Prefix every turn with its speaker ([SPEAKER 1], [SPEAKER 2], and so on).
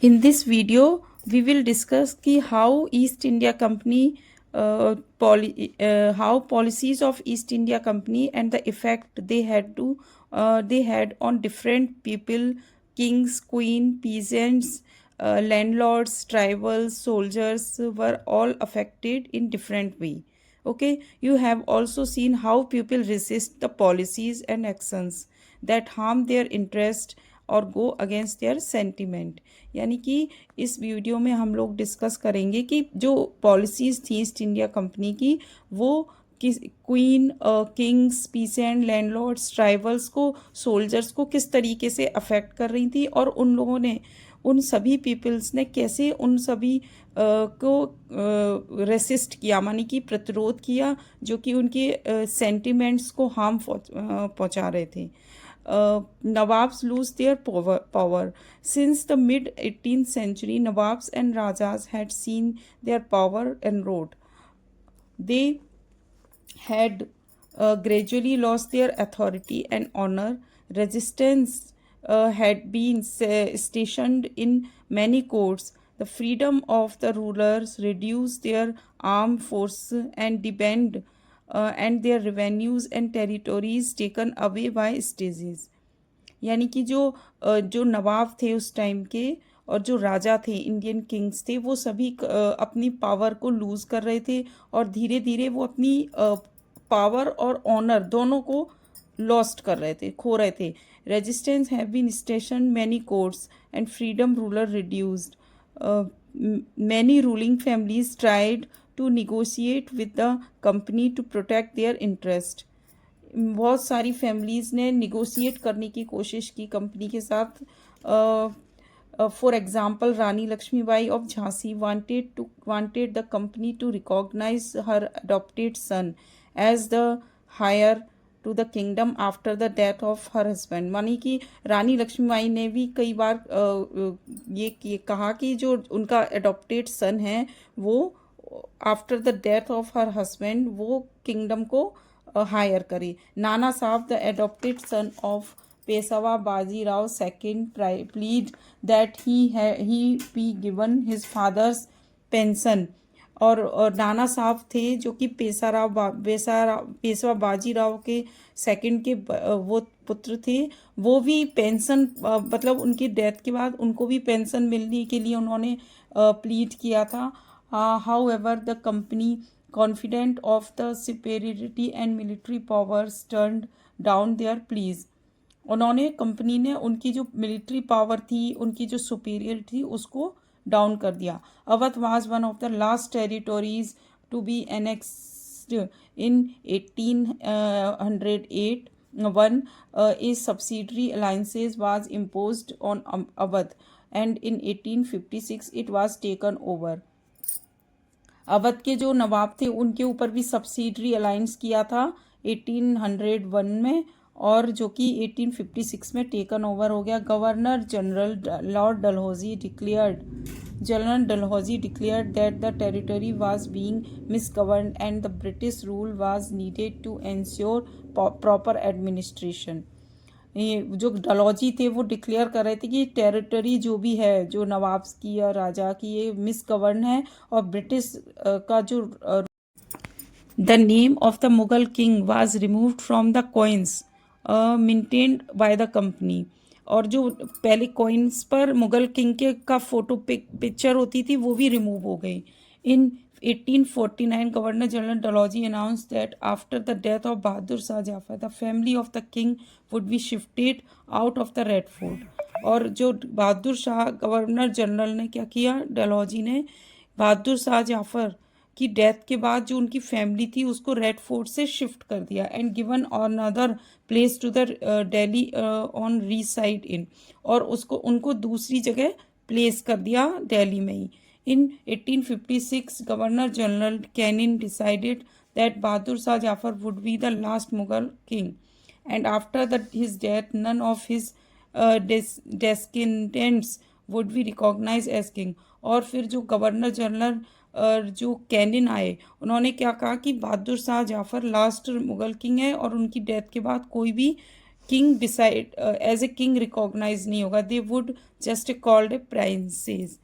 [SPEAKER 1] In this video, we will discuss ki how East India Company, how policies of East India Company and the effect they had on different people, kings, queen, peasants, landlords, tribals, soldiers were all affected in different way. Okay, you have also seen how people resist the policies and actions that harm their interest और go against their sentiment. यानी कि इस video में हम लोग discuss करेंगे कि जो पॉलिसीज़ थी ईस्ट इंडिया कंपनी की वो किस queen, Kings, pheasant, landlords, tribals को, सोल्जर्स को किस तरीके से अफेक्ट कर रही थी और उन लोगों ने, उन सभी पीपल्स ने कैसे उन सभी को रेसिस्ट किया, मानी कि प्रतिरोध किया, जो कि उनके सेंटिमेंट्स को हार्म पहुंचा रहे थे। Nawabs lose their power. Since the mid 18th century, Nawabs and Rajas had seen their power erode. They had gradually lost their authority and honor. Resistance had been stationed in many courts. The freedom of the rulers reduced their armed force and depend and their revenues and territories taken away by stages. यानी कि जो नवाब थे उस time के और जो राजा थे, Indian Kings थे, वो सभी अपनी पावर को लूज़ कर रहे थे और धीरे धीरे वो अपनी पावर और ऑनर दोनों को लॉस्ट कर रहे थे, खो रहे थे। Resistance have been station many courts and freedom ruler reduced. Many ruling families tried to negotiate with the company to protect their interest. बहुत सारी फैमिलीज़ ने निगोशिएट करने की कोशिश की कंपनी के साथ। For example, Rani Lakshmibai of Jhansi wanted the company to recognise her adopted son as the heir to the kingdom after the death of her husband. मानी कि रानी लक्ष्मीबाई ने भी कई बार ये कहा कि जो उनका अडॉप्टेड सन है वो after the death of her husband वो किंगडम को हायर करे। नाना साहब, the adopted son of Peshwa Bajirao second, plead that he be given his father's pension. और नाना साहब थे जो कि पेशवा बाजीराव के सेकंड के वो पुत्र थे, वो भी पेंशन, मतलब उनकी डेथ के बाद उनको भी पेंशन मिलने के लिए उन्होंने प्लीड किया था। However the company, confident of the superiority and military powers, turned down their pleas. उन्होंने, कंपनी ने उनकी जो मिलिट्री पावर थी, उनकी जो सुपीरियर थी, उसको डाउन कर दिया। Awadh was one of the last territories to be annexed in 1808 1 a subsidiary alliances was imposed on Awadh and in 1856 it was taken over. Awadh के जो नवाब थे उनके ऊपर भी सब्सिडरी अलाइंस किया था 1801 में, और जो कि 1856 में टेकन ओवर हो गया। Governor general Dalhousie declared that the territory was being misgoverned and the British rule was needed to ensure proper administration. ये जो डलहौजी थे वो डिक्लेयर कर रहे थे कि टेरिटरी जो भी है, जो नवाब की या राजा की, ये मिसगवर्न है और ब्रिटिश का जो the name of the Mughal king was removed from the coins maintained by the company. और जो पहले कॉइन्स पर मुगल किंग के का फोटो पिक्चर होती थी वो भी रिमूव हो गई। इन 1849, Governor General Dalhousie announced that after the death of Bahadur Shah Jafar, the family of the king would be shifted out of the Red Fort. और जो बहादुर शाह गवर्नर जनरल ने क्या किया, डलहौजी ने बहादुर शाह जाफर की डेथ के बाद जो उनकी फैमिली थी उसको रेड फोर्ट से शिफ्ट कर दिया and given another place to the Delhi on reside in, और उसको उनको दूसरी जगह प्लेस कर दिया दिल्ली में ही। In 1856, Governor General Canning decided that Bahadur Shah Jafar would be the last Mughal king, and after his death, none of his descendants would be recognized as king. और फिर जो गवर्नर जनरल जो canine आए, उन्होंने क्या कहा कि Bahadur Shah Zafar last Mughal king है और उनकी डेथ के बाद कोई भी king decide as a king recognise नहीं होगा, they would just called a प्राइंसेस।